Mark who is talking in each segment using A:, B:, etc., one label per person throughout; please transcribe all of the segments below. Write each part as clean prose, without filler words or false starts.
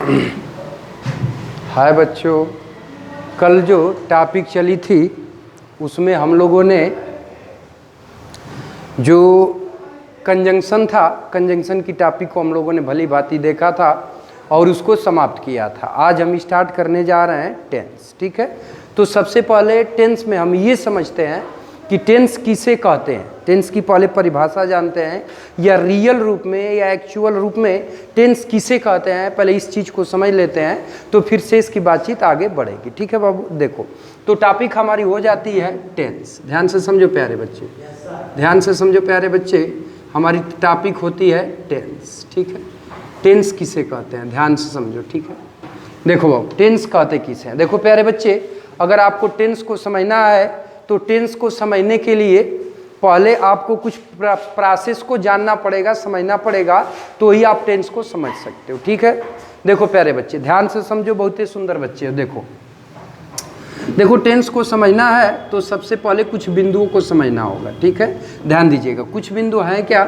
A: हाय बच्चों, कल जो टॉपिक चली थी उसमें हम लोगों ने जो कंजंक्शन था, कंजंक्शन की टॉपिक को हम लोगों ने भली भांति देखा था और उसको समाप्त किया था। आज हम स्टार्ट करने जा रहे हैं टेंस। ठीक है, तो सबसे पहले टेंस में हम ये समझते हैं कि टेंस किसे कहते हैं। टेंस की पहले परिभाषा जानते हैं, या रियल रूप में या एक्चुअल रूप में टेंस किसे कहते हैं, पहले इस चीज़ को समझ लेते हैं, तो फिर से इसकी बातचीत आगे बढ़ेगी। ठीक है बाबू, देखो तो टॉपिक हमारी हो जाती है टेंस। ध्यान से समझो प्यारे बच्चे, ध्यान से समझो प्यारे बच्चे, हमारी टॉपिक होती है टेंस। ठीक है, टेंस किसे कहते हैं ध्यान से समझो। ठीक है, देखो बाबू टेंस कहते किसे हैं। देखो प्यारे बच्चे, अगर आपको टेंस को समझना है तो टेंस को समझने के लिए पहले आपको कुछ प्रोसेस को जानना पड़ेगा, समझना पड़ेगा, तो ही आप टेंस को समझ सकते हो। ठीक है, देखो प्यारे बच्चे ध्यान से समझो, बहुत ही सुंदर बच्चे हो। देखो टेंस को समझना है तो सबसे पहले कुछ बिंदुओं को समझना होगा। ठीक है, ध्यान दीजिएगा, कुछ बिंदु हैं क्या,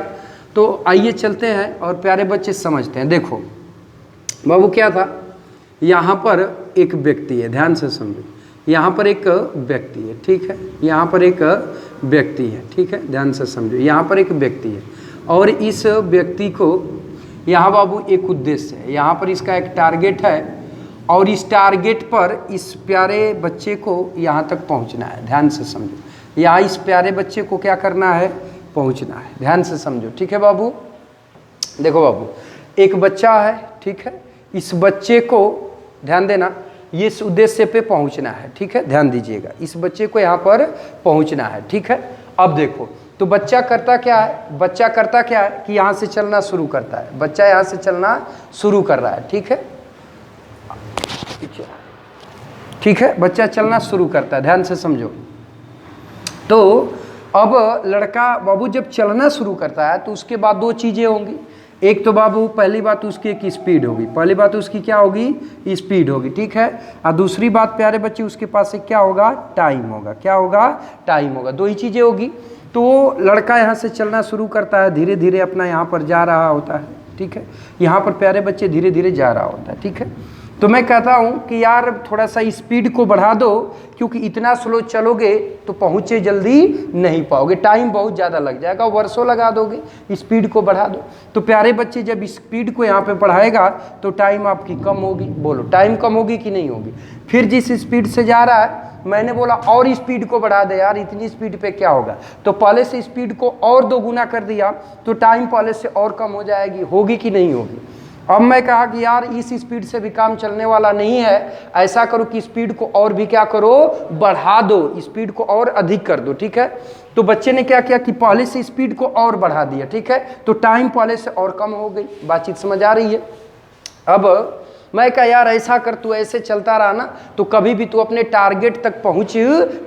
A: तो आइए चलते हैं और प्यारे बच्चे समझते हैं। देखो बाबू क्या था, यहाँ पर एक व्यक्ति है, ध्यान से समझो, यहाँ पर एक व्यक्ति है। ठीक है, यहाँ पर एक व्यक्ति है। ठीक है, ध्यान से समझो, यहाँ पर एक व्यक्ति है और इस व्यक्ति को यहाँ बाबू एक उद्देश्य है, यहाँ पर इसका एक टारगेट है और इस टारगेट पर इस प्यारे बच्चे को यहाँ तक पहुँचना है। ध्यान से समझो, यहाँ इस प्यारे बच्चे को क्या करना है, पहुँचना है। ध्यान से समझो। ठीक है बाबू, देखो बाबू एक बच्चा है। ठीक है, इस बच्चे को ध्यान देना, ये इस उद्देश्य पे पहुंचना है। ठीक है, ध्यान दीजिएगा, इस बच्चे को यहाँ पर पहुंचना है। ठीक है, अब देखो तो बच्चा करता क्या है, बच्चा करता क्या है कि यहाँ से चलना शुरू करता है। बच्चा यहाँ से चलना शुरू कर रहा है। ठीक है, ठीक है, बच्चा चलना शुरू करता है, ध्यान से समझो। तो अब लड़का बाबू जब चलना शुरू करता है तो उसके बाद दो चीज़ें होंगी। एक तो बाबू पहली बात उसकी एक स्पीड होगी, पहली बात उसकी क्या होगी, स्पीड होगी। ठीक है, और दूसरी बात प्यारे बच्चे उसके पास एक क्या होगा, टाइम होगा। क्या होगा, टाइम होगा, दो ही चीज़ें होगी। तो लड़का यहाँ से चलना शुरू करता है, धीरे धीरे अपना यहाँ पर जा रहा होता है। ठीक है, यहाँ पर प्यारे बच्चे धीरे धीरे जा रहा होता है। ठीक है, तो मैं कहता हूँ कि यार थोड़ा सा स्पीड को बढ़ा दो, क्योंकि इतना स्लो चलोगे तो पहुँचे जल्दी नहीं पाओगे, टाइम बहुत ज़्यादा लग जाएगा, वर्षों लगा दोगे, स्पीड को बढ़ा दो। तो प्यारे बच्चे जब स्पीड को यहाँ पे बढ़ाएगा तो टाइम आपकी कम होगी। बोलो टाइम कम होगी कि नहीं होगी। फिर जिस स्पीड से जा रहा है, मैंने बोला और स्पीड को बढ़ा दे यार, इतनी स्पीड पे क्या होगा, तो पहले से स्पीड को और दोगुना कर दिया तो टाइम पहले से और कम हो जाएगी, होगी कि नहीं होगी। अब मैं कहा कि यार इस स्पीड से भी काम चलने वाला नहीं है, ऐसा करो कि स्पीड को और भी क्या करो, बढ़ा दो, स्पीड को और अधिक कर दो। ठीक है, तो बच्चे ने क्या किया कि पहले से स्पीड को और बढ़ा दिया। ठीक है, तो टाइम पहले से और कम हो गई। बातचीत समझ आ रही है। अब मैं कहा यार ऐसा कर, तू ऐसे चलता रहा ना तो कभी भी तू अपने टारगेट तक पहुंच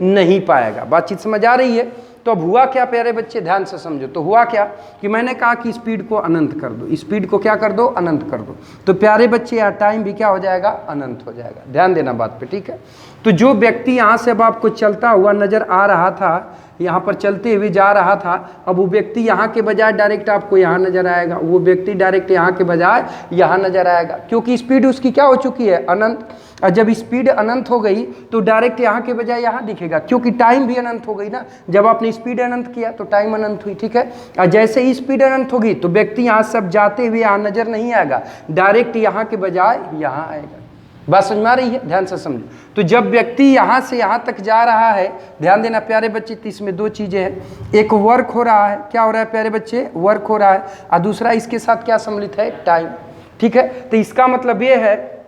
A: नहीं पाएगा। बातचीत समझ आ रही है। तो अब हुआ क्या प्यारे बच्चे, ध्यान से समझो। तो हुआ क्या कि मैंने कहा कि स्पीड को अनंत कर दो, स्पीड को क्या कर दो, अनंत कर दो। तो प्यारे बच्चे यार टाइम भी क्या हो जाएगा, अनंत हो जाएगा। ध्यान देना बात पे। ठीक है, तो जो व्यक्ति यहाँ से अब आपको चलता हुआ नजर आ रहा था, यहाँ पर चलते हुए जा रहा था, अब वो व्यक्ति यहाँ के बजाय डायरेक्ट आपको यहाँ नजर आएगा, वो व्यक्ति डायरेक्ट यहाँ के बजाय यहाँ नजर आएगा, क्योंकि स्पीड उसकी क्या हो चुकी है, अनंत। और जब स्पीड अनंत हो गई तो डायरेक्ट यहाँ के बजाय यहाँ दिखेगा, क्योंकि टाइम भी अनंत हो गई ना। जब आपने स्पीड अनंत किया तो टाइम अनंत हुई। ठीक है, और जैसे ही स्पीड अनंत होगी तो व्यक्ति यहाँ सब जाते हुए यहाँ नजर नहीं आएगा, डायरेक्ट यहाँ के बजाय यहाँ आएगा। बात समझ में आ रही है, ध्यान से समझो। तो जब व्यक्ति यहाँ से यहाँ तक जा रहा है, ध्यान देना प्यारे बच्चे, तो इसमें दो चीजें हैं, एक वर्क हो रहा है, क्या हो रहा है प्यारे बच्चे, वर्क हो रहा है, और दूसरा इसके साथ क्या सम्मिलित है, टाइम। ठीक है, तो इसका मतलब ये है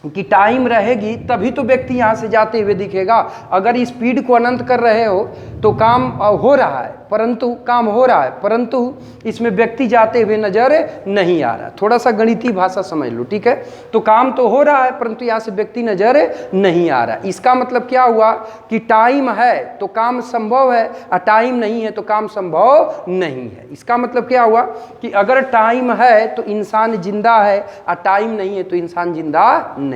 A: कि टाइम रहेगी तभी तो व्यक्ति यहाँ से जाते हुए दिखेगा। अगर स्पीड को अनंत कर रहे हो तो काम हो रहा है, परंतु काम हो रहा है, परंतु इसमें व्यक्ति जाते हुए नजर नहीं आ रहा। थोड़ा सा गणितीय भाषा समझ लो। ठीक है, तो काम तो हो रहा है परंतु यहाँ से व्यक्ति नजर नहीं आ रहा। इसका मतलब क्या हुआ कि टाइम है तो काम संभव है, और टाइम नहीं है तो काम संभव नहीं है। इसका मतलब क्या हुआ कि अगर टाइम है तो इंसान जिंदा है, और टाइम नहीं है तो इंसान जिंदा नहीं।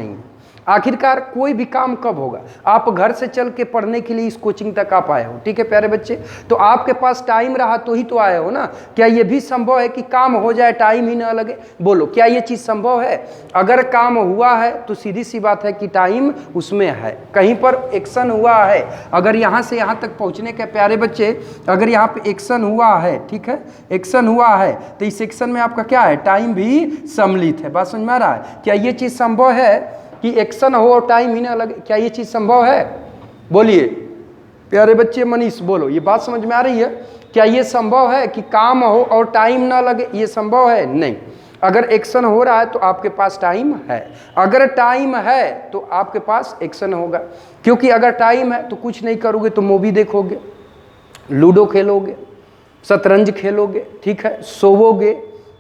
A: आखिरकार कोई भी काम कब होगा? आप घर से चल के पढ़ने के लिए इस कोचिंग तक आप आए हो, ठीक है प्यारे बच्चे, तो आपके पास टाइम रहा तो ही तो आए हो ना। क्या ये भी संभव है कि काम हो जाए टाइम ही ना लगे? बोलो, क्या ये चीज़ संभव है? अगर काम हुआ है तो सीधी सी बात है कि टाइम उसमें है, कहीं पर एक्शन हुआ है। अगर यहाँ से यहाँ तक पहुँचने के प्यारे बच्चे, अगर यहाँ पे एक्शन हुआ है, ठीक है, एक्शन हुआ है, तो इस एक्शन में आपका क्या है? टाइम भी सम्मिलित है। बात समझ में आ रहा है? क्या ये चीज़ संभव है कि एक्शन हो और टाइम ही ना लगे? क्या ये चीज़ संभव है? बोलिए प्यारे बच्चे, मनीष बोलो, ये बात समझ में आ रही है? क्या ये संभव है कि काम हो और टाइम ना लगे? ये संभव है? नहीं। अगर एक्शन हो रहा है तो आपके पास टाइम है, अगर टाइम है तो आपके पास एक्शन होगा। क्योंकि अगर टाइम है तो कुछ नहीं करोगे तो मूवी देखोगे, लूडो खेलोगे, शतरंज खेलोगे, ठीक है, सोवोगे,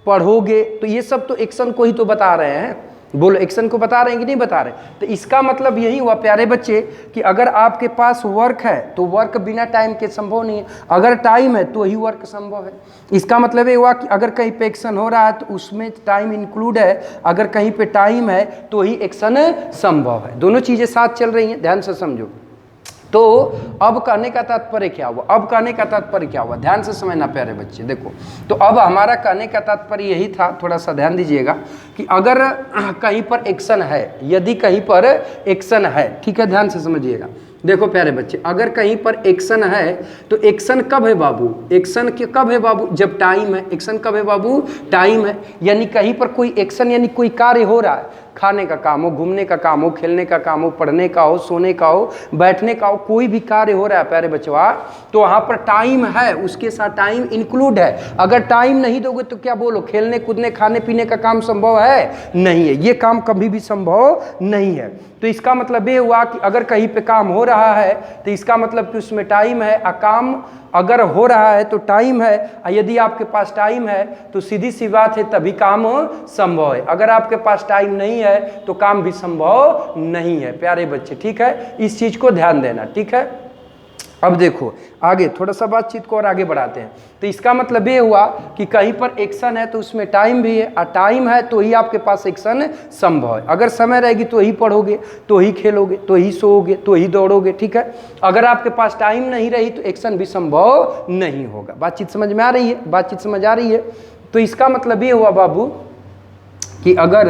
A: पढ़ोगे, तो ये सब तो एक्शन को ही तो बता रहे हैं। बोलो, एक्शन को बता रहे हैं कि नहीं बता रहे? तो इसका मतलब यही हुआ प्यारे बच्चे कि अगर आपके पास वर्क है तो वर्क बिना टाइम के संभव नहीं है, अगर टाइम है तो ही वर्क संभव है। इसका मतलब ये हुआ कि अगर कहीं पे एक्शन हो रहा है तो उसमें टाइम इंक्लूड है, अगर कहीं पे टाइम है तो ही एक्शन संभव है। दोनों चीज़ें साथ चल रही हैं, ध्यान से समझो। तो अब कहने का तात्पर्य क्या हुआ? अब कहने का तात्पर्य क्या हुआ? ध्यान से समझना प्यारे बच्चे, देखो, तो अब हमारा कहने का तात्पर्य यही था, थोड़ा सा ध्यान दीजिएगा, कि अगर कहीं पर एक्शन है, यदि कहीं पर एक्शन है, ठीक है, ध्यान से समझिएगा। देखो प्यारे बच्चे, अगर कहीं पर एक्शन है तो एक्शन कब है बाबू? एक्शन कब है बाबू? जब टाइम है। एक्शन कब है बाबू? टाइम है। यानी कहीं पर कोई एक्शन यानी कोई कार्य हो रहा है, खाने का काम हो, घूमने का काम हो, खेलने का काम हो, पढ़ने का हो, सोने का हो, बैठने का हो, कोई भी कार्य हो रहा है प्यारे बच्चों, तो वहाँ पर टाइम है, उसके साथ टाइम इंक्लूड है। अगर टाइम नहीं दोगे तो क्या बोलो, खेलने कूदने खाने पीने का काम संभव है? नहीं है, ये काम कभी भी संभव नहीं है। तो इसका मतलब ये हुआ कि अगर कहीं पे काम हो रहा है तो इसका मतलब कि उसमें टाइम है, काम अगर हो रहा है तो टाइम है, यदि आपके पास टाइम है तो सीधी सी बात है तभी काम संभव है। अगर आपके पास टाइम नहीं है तो काम भी संभव नहीं है प्यारे बच्चे, ठीक है, इस चीज को ध्यान देना, ठीक है। अब देखो आगे थोड़ा सा बातचीत को और आगे बढ़ाते हैं। तो इसका मतलब ये हुआ कि कहीं पर एक्शन है तो उसमें टाइम भी है, और टाइम है तो ही आपके पास एक्शन संभव है। अगर समय रहेगी तो ही पढ़ोगे, तो ही खेलोगे, तो ही सोओगे, तो ही दौड़ोगे, ठीक है। अगर आपके पास टाइम नहीं रही तो एक्शन भी संभव नहीं होगा। बातचीत समझ में आ रही है? बातचीत समझ आ रही है? तो इसका मतलब ये हुआ बाबू कि अगर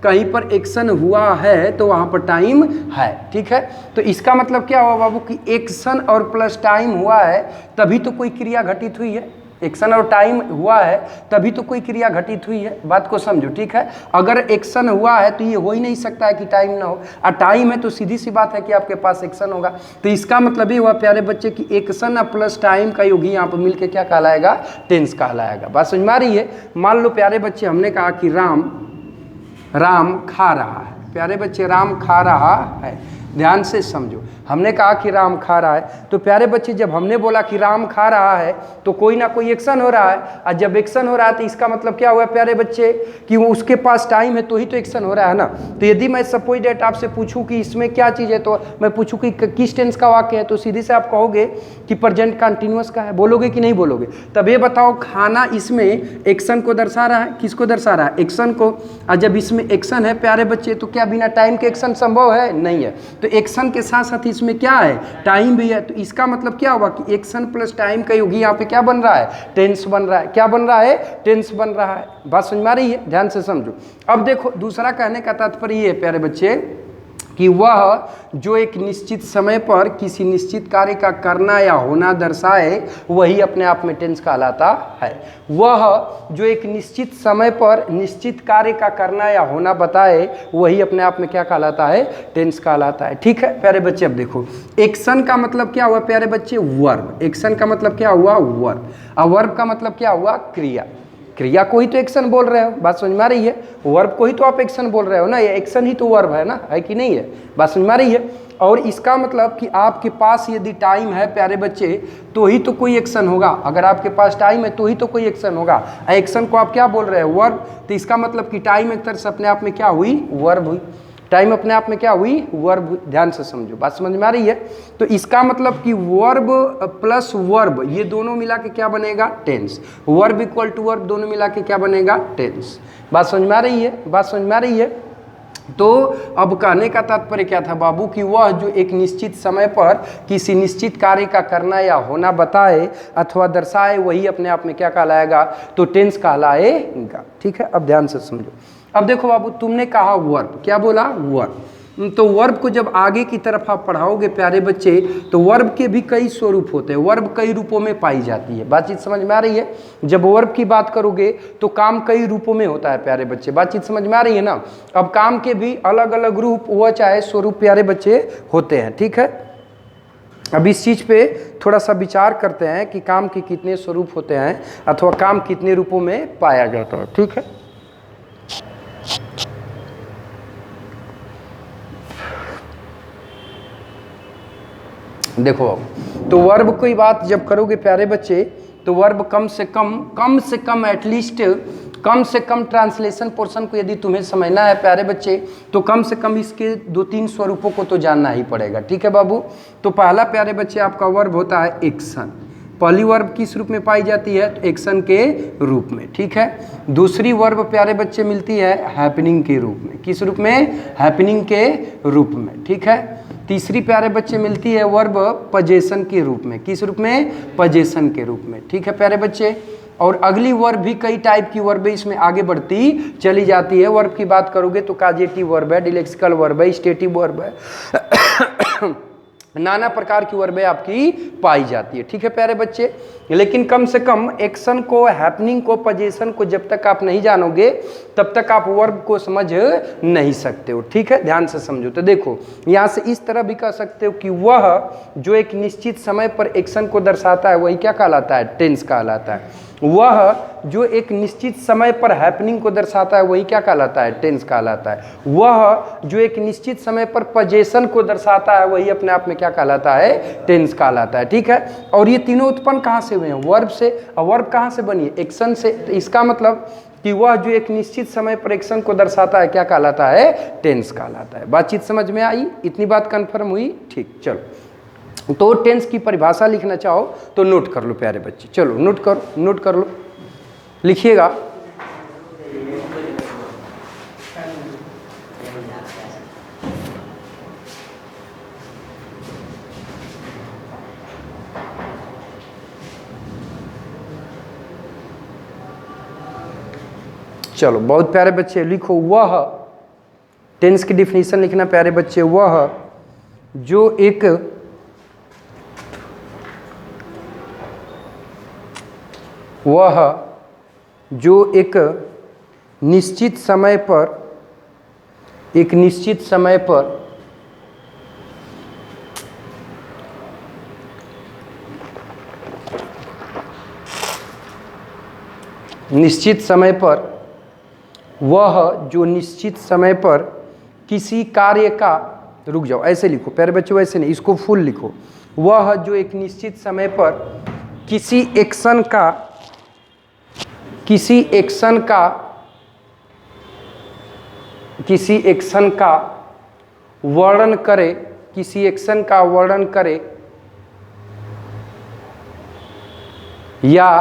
A: कहीं पर एक्शन हुआ है तो वहाँ पर टाइम है, ठीक है। तो इसका मतलब क्या हुआ बाबू कि एक्शन और प्लस टाइम हुआ है तभी तो कोई क्रिया घटित हुई है। एक्शन और टाइम हुआ है तभी तो कोई क्रिया घटित हुई है, बात को समझो, ठीक है। अगर एक्शन हुआ है तो ये हो ही नहीं सकता है कि टाइम ना हो, और टाइम है तो सीधी सी बात है कि आपके पास एक्शन होगा। तो इसका मतलब ये हुआ प्यारे बच्चे कि एक्शन प्लस टाइम का योग ही यहाँ पर मिलकर क्या कहलाएगा? टेंस कहलाएगा। बात समझ में आ रही है? मान लो प्यारे बच्चे हमने कहा कि राम खा रहा है, प्यारे बच्चे राम खा रहा है, ध्यान से समझो। हमने कहा कि राम खा रहा है, तो प्यारे बच्चे जब हमने बोला कि राम खा रहा है तो कोई ना कोई एक्शन हो रहा है, और जब एक्शन हो रहा है तो इसका मतलब क्या हुआ प्यारे बच्चे कि वो उसके पास टाइम है तो ही तो एक्शन हो रहा है ना। तो यदि मैं सपोज डेट आपसे पूछूं कि इसमें क्या चीज़ है, तो मैं पूछूं कि किस टेंस का वाक्य है, तो सीधे से आप कहोगे कि प्रेजेंट कंटिन्यूअस का है। बोलोगे कि नहीं बोलोगे? तब ये बताओ, खाना इसमें एक्शन को दर्शा रहा है, किसको दर्शा रहा है? एक्शन को। और जब इसमें एक्शन है प्यारे बच्चे तो क्या बिना टाइम के एक्शन संभव है? नहीं है। तो एक्शन के साथ साथ इसमें क्या है? टाइम भी है। तो इसका मतलब क्या हुआ कि एक्शन प्लस टाइम का योग यहाँ पे क्या बन रहा है? टेंस बन रहा है। क्या बन रहा है? टेंस बन रहा है। बात समझ में आ रही है? ध्यान से समझो। अब देखो दूसरा कहने का तात्पर्य ये है प्यारे बच्चे कि वह जो एक निश्चित समय पर किसी निश्चित कार्य का करना या होना दर्शाए वही अपने आप में टेंस कहलाता है। वह जो एक निश्चित समय पर निश्चित कार्य का करना या होना बताए वही अपने आप में क्या कहलाता है? टेंस कहलाता है, ठीक है प्यारे बच्चे। अब देखो एक्शन का मतलब क्या हुआ प्यारे बच्चे? वर्ब। एक्शन का मतलब क्या हुआ? वर्ब। और वर्ब का मतलब क्या हुआ? क्रिया। क्रिया को ही तो एक्शन बोल रहे हो, बात समझ में आ रही है? वर्ब को ही तो आप एक्शन बोल रहे हो ना, ये एक्शन ही तो वर्ब है ना, है कि नहीं है? बात समझ में आ रही है? और इसका मतलब कि आपके पास यदि टाइम है प्यारे बच्चे तो ही तो कोई एक्शन होगा। अगर आपके पास टाइम है तो ही तो कोई एक्शन होगा। एक्शन को आप क्या बोल रहे हो? वर्ब। तो इसका मतलब कि टाइम एक तरह से अपने आप में क्या हुई? वर्ब हुई। टाइम अपने आप में क्या हुई? वर्ब। ध्यान से समझो, बात समझ में आ रही है? तो इसका मतलब कि वर्ब प्लस वर्ब ये दोनों मिला के क्या बनेगा? Tense. Verb equal to verb दोनों मिला के क्या बनेगा? टेंस। बात समझ में आ रही है? बात समझ में आ रही है? तो अब कहने का तात्पर्य क्या था बाबू कि वह जो एक निश्चित समय पर किसी निश्चित कार्य का करना या होना बताए अथवा दर्शाए वही अपने आप में क्या कहलाएगा, तो टेंस कहलाएगा। ठीक है, अब ध्यान से समझो। अब देखो बाबू, तुमने कहा वर्ब, क्या बोला, वर्ब। तो वर्ब को जब आगे की तरफ आप पढ़ाओगे प्यारे बच्चे, तो वर्ब के भी कई स्वरूप होते हैं, वर्ब कई रूपों में पाई जाती है। बातचीत समझ में आ रही है? जब वर्ब की बात करोगे तो काम कई रूपों में होता है प्यारे बच्चे। बातचीत समझ में आ रही है ना? अब काम के भी अलग अलग रूप व चाहे स्वरूप प्यारे बच्चे होते हैं। ठीक है, अब इस चीज पे थोड़ा सा विचार करते हैं कि काम के कितने स्वरूप होते हैं अथवा काम कितने रूपों में पाया जाता है। ठीक है, देखो तो वर्ब की बात जब करोगे प्यारे बच्चे, तो वर्ब कम से कम एटलीस्ट कम से कम ट्रांसलेशन पोर्शन को यदि तुम्हें समझना है प्यारे बच्चे, तो कम से कम इसके 2-3 स्वरूपों को तो जानना ही पड़ेगा। ठीक है बाबू, तो पहला प्यारे बच्चे आपका वर्ब होता है एक्शन। पहली वर्ब किस रूप में पाई जाती है, तो एक्शन के रूप में। ठीक है, दूसरी वर्ब प्यारे बच्चे मिलती है हैपनिंग के रूप में। किस रूप में, हैपनिंग के रूप में। ठीक है, तीसरी प्यारे बच्चे मिलती है वर्ब पजेशन के रूप में। किस रूप में, पजेशन के रूप में। ठीक है प्यारे बच्चे, और अगली वर्ब भी कई टाइप की वर्ब इसमें आगे बढ़ती चली जाती है। वर्ब की बात करोगे तो काजेटिव वर्ब है, डिलेक्सिकल वर्ब है, स्टेटिव वर्ब है, नाना प्रकार की वर्बें आपकी पाई जाती है। ठीक है प्यारे बच्चे, लेकिन कम से कम एक्शन को, हैपनिंग को, पोजीशन को जब तक आप नहीं जानोगे तब तक आप वर्ब को समझ नहीं सकते हो। ठीक है, ध्यान से समझो। तो देखो यहाँ से इस तरह भी कह सकते हो कि वह जो एक निश्चित समय पर एक्शन को दर्शाता है वही क्या कहलाता है, टेंस कहलाता है। वह जो एक निश्चित समय पर हैपनिंग को दर्शाता है वही क्या कहलाता है, टेंस कहलाता है। वह जो एक निश्चित समय पर पोजीशन को दर्शाता है वही अपने आप में क्या कहलाता है, टेंस कहलाता है। ठीक है, और ये तीनों उत्पन्न कहाँ से हुए हैं, वर्ब से। और वर्ब कहाँ से बनी है, एक्शन से। तो इसका मतलब कि वह जो एक निश्चित समय पर एक्शन को दर्शाता है क्या कहलाता है, टेंस कहलाता है। बातचीत समझ में आई? इतनी बात कंफर्म हुई? ठीक, चलो। तो टेंस की परिभाषा लिखना चाहो तो नोट कर लो प्यारे बच्चे, चलो नोट कर लो, लिखिएगा। चलो बहुत प्यारे बच्चे लिखो, वह, टेंस की डिफिनीशन लिखना प्यारे बच्चे, वह जो एक निश्चित समय पर निश्चित समय पर वह जो निश्चित समय पर किसी कार्य का, रुक जाओ ऐसे लिखो प्यारे बच्चों, वैसे नहीं, इसको फुल लिखो। वह जो एक निश्चित समय पर किसी एक्शन का वर्णन करे, या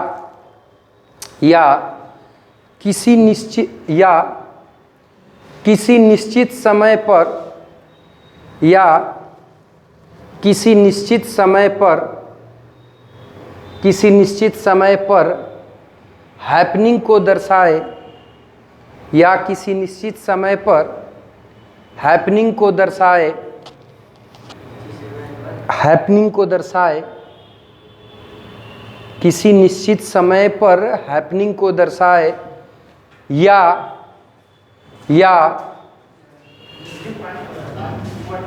A: किसी निश्चित समय पर हैपनिंग को दर्शाए, या किसी निश्चित समय पर हैपनिंग को दर्शाए, किसी निश्चित समय पर हैपनिंग को दर्शाए,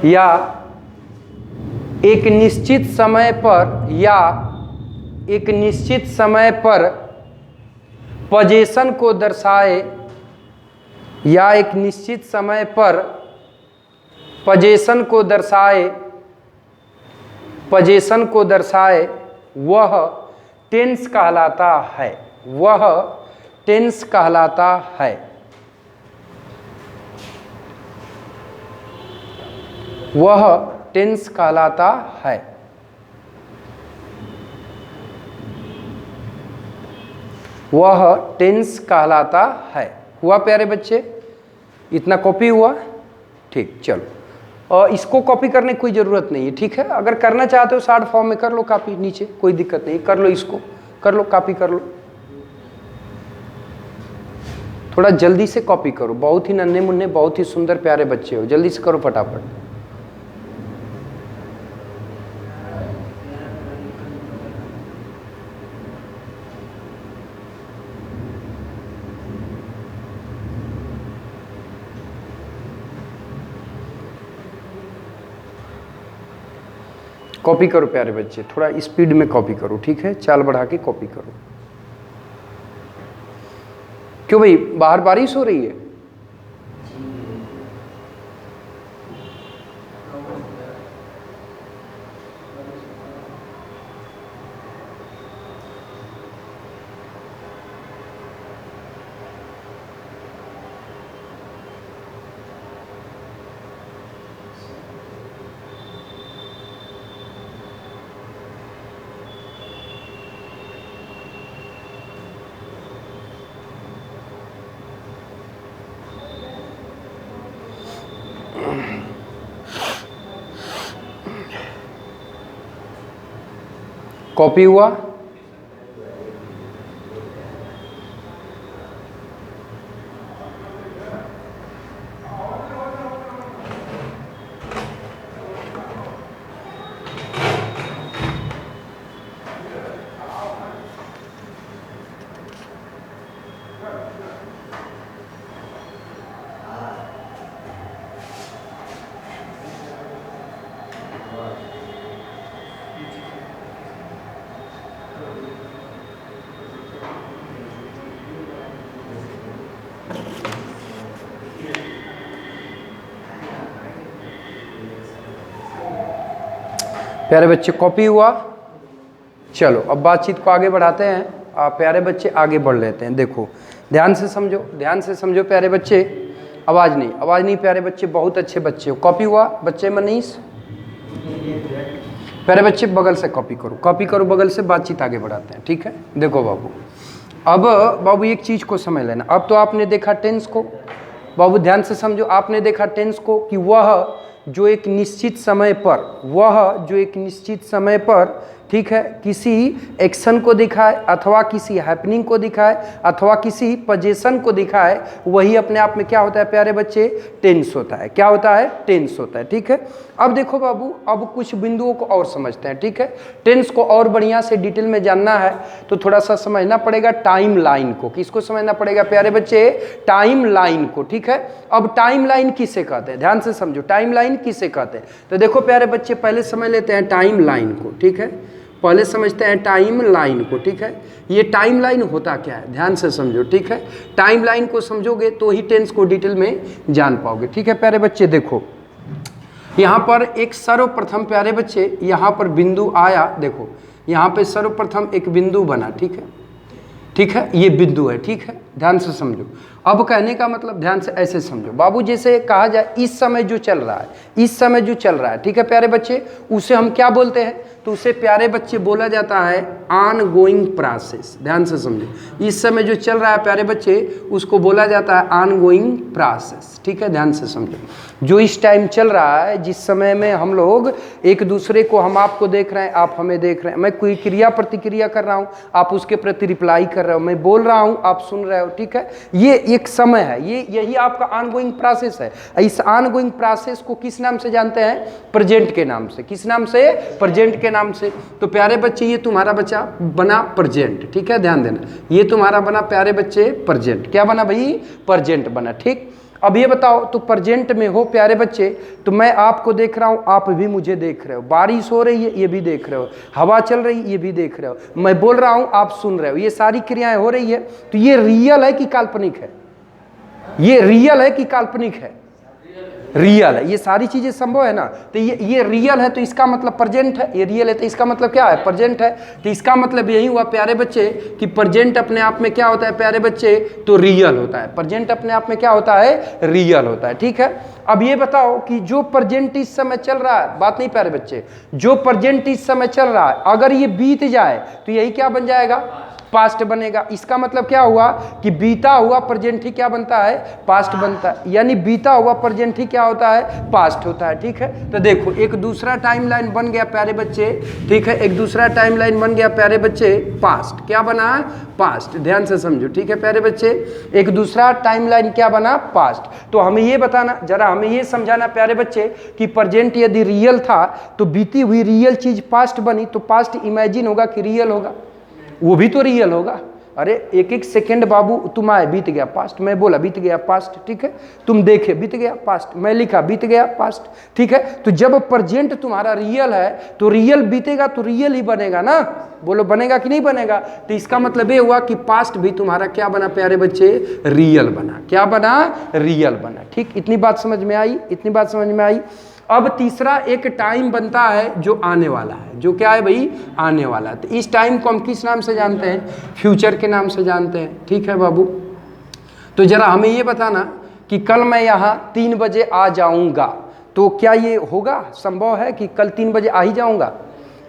A: या एक निश्चित समय पर पोजीशन को दर्शाए, या एक निश्चित समय पर पोजीशन को दर्शाए, वह टेंस कहलाता है। वह टेंस कहलाता है। वह टेंस कहलाता है। वह टेंस कहलाता है। हुआ प्यारे बच्चे? इतना कॉपी हुआ? ठीक, चलो। और इसको कॉपी करने की कोई ज़रूरत नहीं है, ठीक है। अगर करना चाहते हो शॉर्ट फॉर्म में कर लो कॉपी, नीचे कोई दिक्कत नहीं, कर लो, इसको कर लो, कॉपी कर लो। थोड़ा जल्दी से कॉपी करो, बहुत ही नन्हे मुन्ने, बहुत ही सुंदर प्यारे बच्चे हो, जल्दी से करो फटाफट। कॉपी करो प्यारे बच्चे, थोड़ा स्पीड में कॉपी करो, ठीक है, चाल बढ़ा के कॉपी करो। क्यों भाई, बाहर बारिश हो रही है? कॉपी हुआ? प्यारे बच्चे कॉपी हुआ? चलो अब बातचीत को आगे बढ़ाते हैं। आप प्यारे बच्चे आगे बढ़ लेते हैं। देखो ध्यान से समझो, ध्यान से समझो प्यारे बच्चे। आवाज़ नहीं, आवाज़ नहीं प्यारे बच्चे, बहुत अच्छे बच्चे हो। कॉपी हुआ बच्चे? मनीष प्यारे बच्चे बगल से कॉपी करो, कॉपी करो बगल से, बातचीत आगे बढ़ाते हैं, ठीक है। देखो बाबू, अब बाबू एक चीज़ को समझ लेना। अब तो आपने देखा टेंस को, बाबू ध्यान से समझो, आपने देखा टेंस को कि वह जो एक निश्चित समय पर, वह जो एक निश्चित समय पर, ठीक है, किसी एक्शन को दिखाए अथवा किसी हैपनिंग को दिखाए अथवा किसी पोजीशन को दिखाए, वही अपने आप में क्या होता है प्यारे बच्चे? टेंस होता है। क्या होता है? टेंस होता है, ठीक है। अब देखो बाबू, अब कुछ बिंदुओं को और समझते हैं, ठीक है। टेंस को और बढ़िया से डिटेल में जानना है तो थोड़ा सा समझना पड़ेगा टाइम लाइन को। किसको समझना पड़ेगा प्यारे बच्चे? टाइम लाइन को, ठीक है। अब टाइम लाइन किसे कहते हैं? ध्यान से समझो, टाइम लाइन किसे कहते हैं? तो देखो प्यारे बच्चे, पहले समझ लेते हैं टाइम लाइन को, ठीक है। पहले समझते हैं टाइम लाइन को, ठीक है। ये टाइम लाइन होता क्या है? ध्यान से समझो, ठीक है। टाइम लाइन को समझोगे तो ही टेंस को डिटेल में जान पाओगे, ठीक है प्यारे बच्चे। देखो यहाँ पर एक सर्वप्रथम प्यारे बच्चे, यहाँ पर बिंदु आया, देखो यहाँ पे सर्वप्रथम एक बिंदु बना, ठीक है, ठीक है, ये बिंदु है, ठीक है। ध्यान से समझो। अब कहने का मतलब ध्यान से ऐसे समझो बाबू, जैसे कहा जाए इस समय जो चल रहा है, इस समय जो चल रहा है, ठीक है प्यारे बच्चे, उसे हम क्या बोलते हैं? तो उसे प्यारे बच्चे बोला जाता है ऑन गोइंग प्रोसेस। ध्यान से समझो, इस समय जो चल रहा है प्यारे बच्चे, उसको बोला जाता है ऑन गोइंग प्रोसेस, ठीक है। ध्यान से समझो, जो इस टाइम चल रहा है, जिस समय में हम लोग एक दूसरे को, हम आपको देख रहे हैं, आप हमें देख रहे हैं, मैं कोई क्रिया प्रतिक्रिया कर रहा हूँ, आप उसके प्रति रिप्लाई कर रहे हो, मैं बोल रहा हूँ, आप सुन रहे हो, ठीक है। ये एक समय है, ये यही आपका ऑनगोइंग प्रोसेस है। इस ऑनगोइंग प्रोसेस को किस नाम से जानते हैं? प्रेजेंट के नाम से। किस नाम से? प्रेजेंट के नाम से। तो प्यारे बच्चे, ये तुम्हारा बच्चा बना प्रेजेंट, ठीक है, ध्यान देना, ये तुम्हारा बना प्यारे बच्चे प्रेजेंट। क्या बना भाई? प्रेजेंट बना, ठीक। अब ये बताओ, तो प्रेजेंट में हो प्यारे बच्चे, तो मैं आपको देख रहा हूँ, आप भी मुझे देख रहे हो, बारिश हो रही है, ये भी देख रहे हो, हवा चल रही है, ये भी देख रहे हो, मैं बोल रहा हूँ, आप सुन रहे हो, ये सारी क्रियाएं हो रही है। तो ये रियल है कि काल्पनिक है? ये रियल है कि काल्पनिक है? रियल है। ये सारी चीजें संभव है ना। तो ये रियल है, तो इसका मतलब प्रेजेंट है। ये रियल है तो इसका मतलब क्या है? प्रेजेंट है। तो इसका मतलब यही हुआ प्यारे बच्चे कि प्रेजेंट अपने आप में क्या होता है प्यारे बच्चे? तो रियल होता है। प्रेजेंट अपने आप में क्या होता है? रियल होता है, ठीक है। अब ये बताओ कि जो प्रेजेंट इस समय चल रहा है, बात नहीं प्यारे बच्चे, जो प्रेजेंट इस समय चल रहा है, अगर ये बीत जाए तो यही क्या बन जाएगा? पास्ट बनेगा। इसका मतलब क्या हुआ कि बीता हुआ प्रेजेंट ही क्या बनता है, पास्ट बनता है, यानी बीता हुआ प्रेजेंट ही क्या होता है, पास्ट होता है। ठीक है, तो देखो एक दूसरा टाइमलाइन बन गया प्यारे बच्चे। ठीक है, एक दूसरा टाइमलाइन बन गया प्यारे बच्चे, पास्ट। क्या बना, पास्ट। ध्यान से समझो। ठीक है प्यारे बच्चे, एक दूसरा टाइमलाइन क्या बना, पास्ट। तो हमें ये बताना, जरा हमें ये समझाना प्यारे बच्चे कि प्रेजेंट यदि रियल था तो बीती हुई रियल चीज पास्ट बनी, तो पास्ट इमेजिन होगा कि रियल होगा, वो भी तो रियल होगा। अरे एक एक सेकंड बाबू, तुम आए बीत गया पास्ट, मैं बोला बीत गया पास्ट। ठीक है, तुम देखे बीत गया पास्ट, मैं लिखा बीत गया पास्ट। ठीक है, तो जब प्रेजेंट तुम्हारा रियल है तो रियल बीतेगा तो रियल ही बनेगा ना, बोलो बनेगा कि नहीं बनेगा। तो इसका मतलब ये हुआ कि पास्ट भी तुम्हारा क्या बना प्यारे बच्चे, रियल बना। क्या बना, रियल बना। ठीक, इतनी बात समझ में आई, इतनी बात समझ में आई। अब तीसरा एक टाइम बनता है जो आने वाला है, जो क्या है भाई, आने वाला है। तो इस टाइम को हम किस नाम से जानते हैं, फ्यूचर के नाम से जानते हैं। ठीक है बाबू, तो जरा हमें ये बताना कि कल मैं यहाँ 3 बजे आ जाऊँगा, तो क्या ये होगा, संभव है कि कल 3 बजे आ ही जाऊँगा,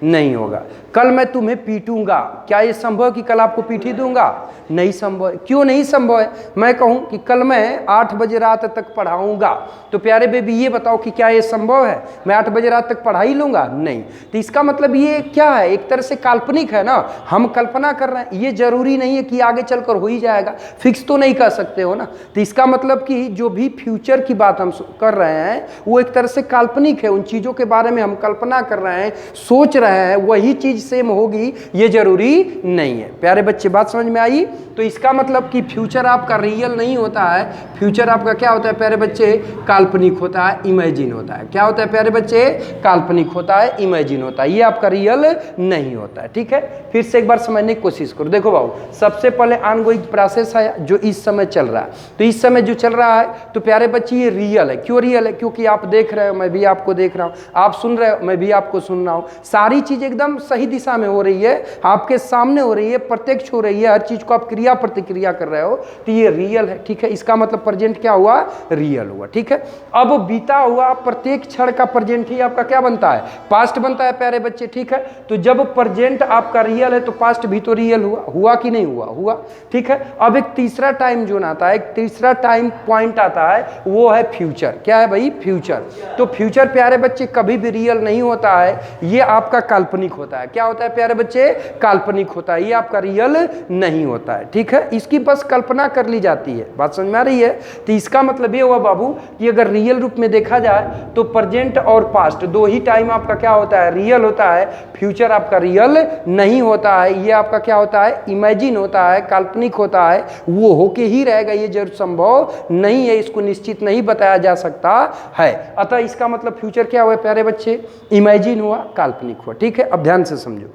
A: नहीं होगा। कल मैं तुम्हें पीटूंगा, क्या ये संभव है कि कल आपको पीटी दूंगा, नहीं संभव है। क्यों नहीं संभव है, मैं कहूं कि कल मैं 8 बजे रात तक पढ़ाऊंगा, तो प्यारे बेबी ये बताओ कि क्या ये संभव है, मैं 8 बजे रात तक पढ़ा ही लूंगा, नहीं। तो इसका मतलब ये क्या है, एक तरह से काल्पनिक है ना, हम कल्पना कर रहे हैं, ये जरूरी नहीं है कि आगे चलकर हो ही जाएगा, फिक्स तो नहीं कर सकते हो ना। तो इसका मतलब कि जो भी फ्यूचर की बात हम कर रहे हैं वो एक तरह से काल्पनिक है, उन चीजों के बारे में हम कल्पना कर रहे हैं, सोच रहे हैं, वही चीज सेम होगी ये जरूरी नहीं है। प्यारे बच्चे बात समझ में आई। तो इसका मतलब कि फ्यूचर आपका रियल नहीं होता है, फ्यूचर आपका क्या होता है प्यारे बच्चे, काल्पनिक होता है, इमेजिन होता है। क्या होता है प्यारे बच्चे, काल्पनिक होता है, इमेजिन होता है, ये आपका रियल नहीं होता है। ठीक है, फिर से एक बार समझने की कोशिश करो। देखो बाबू, सबसे पहले ऑनगोइंग प्रोसेस है जो इस समय चल रहा है, तो इस समय जो चल रहा है तो प्यारे बच्चे ये रियल है। क्यों रियल है, क्योंकि आप देख रहे हो, मैं भी आपको देख रहा हूँ, आप सुन रहे हो, मैं भी आपको सुन रहा हूँ, सारी चीज एकदम सही दिशा में हो रही है, आपके सामने हो रही है, प्रत्यक्ष हो रही है, हर चीज को आप क्रिया प्रतिक्रिया कर रहे हो, तो ये रियल है। ठीक है, इसका मतलब प्रेजेंट क्या हुआ, रियल हुआ। ठीक है, अब बीता हुआ प्रत्येक क्षण का प्रेजेंट ही आपका क्या बनता है, पास्ट बनता है प्यारे बच्चे। ठीक है, तो जब प्रेजेंट आपका रियल है तो पास्ट भी तो रियल हुआ, हुआ कि नहीं हुआ, हुआ। ठीक है, अब एक तीसरा टाइम जोन आता है, एक तीसरा टाइम पॉइंट आता है, वो है फ्यूचर। क्या है भाई, फ्यूचर। तो फ्यूचर प्यारे बच्चे कभी भी रियल नहीं होता है, ये आपका काल्पनिक होता है। क्या होता है प्यारे बच्चे, काल्पनिक होता है, ये आपका रियल नहीं होता है। ठीक है, इसकी बस कल्पना कर ली जाती है, बात समझ में आ रही है। तो इसका मतलब ये हुआ बाबू कि अगर रियल रूप में देखा जाए तो प्रेजेंट और पास्ट दो ही टाइम आपका क्या होता है, रियल होता है, फ्यूचर आपका रियल नहीं होता है, ये आपका क्या होता है, इमेजिन होता है, काल्पनिक होता है, वो होके ही रहेगा, ये जरूर संभव नहीं है, इसको निश्चित नहीं बताया जा सकता है। अतः इसका मतलब फ्यूचर क्या हुआ प्यारे बच्चे, इमेजिन हुआ, काल्पनिक हुआ। ठीक है, अब ध्यान से समझो।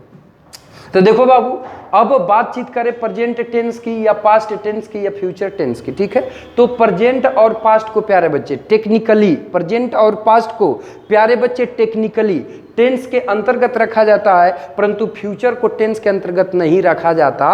A: तो देखो बाबू, अब बातचीत करें प्रेजेंट टेंस की या पास्ट टेंस की या फ्यूचर टेंस की। ठीक है, तो प्रेजेंट और पास्ट को प्यारे बच्चे टेक्निकली, प्रेजेंट और पास्ट को प्यारे बच्चे टेक्निकली टेंस के अंतर्गत रखा जाता है, परंतु फ्यूचर को टेंस के अंतर्गत नहीं रखा जाता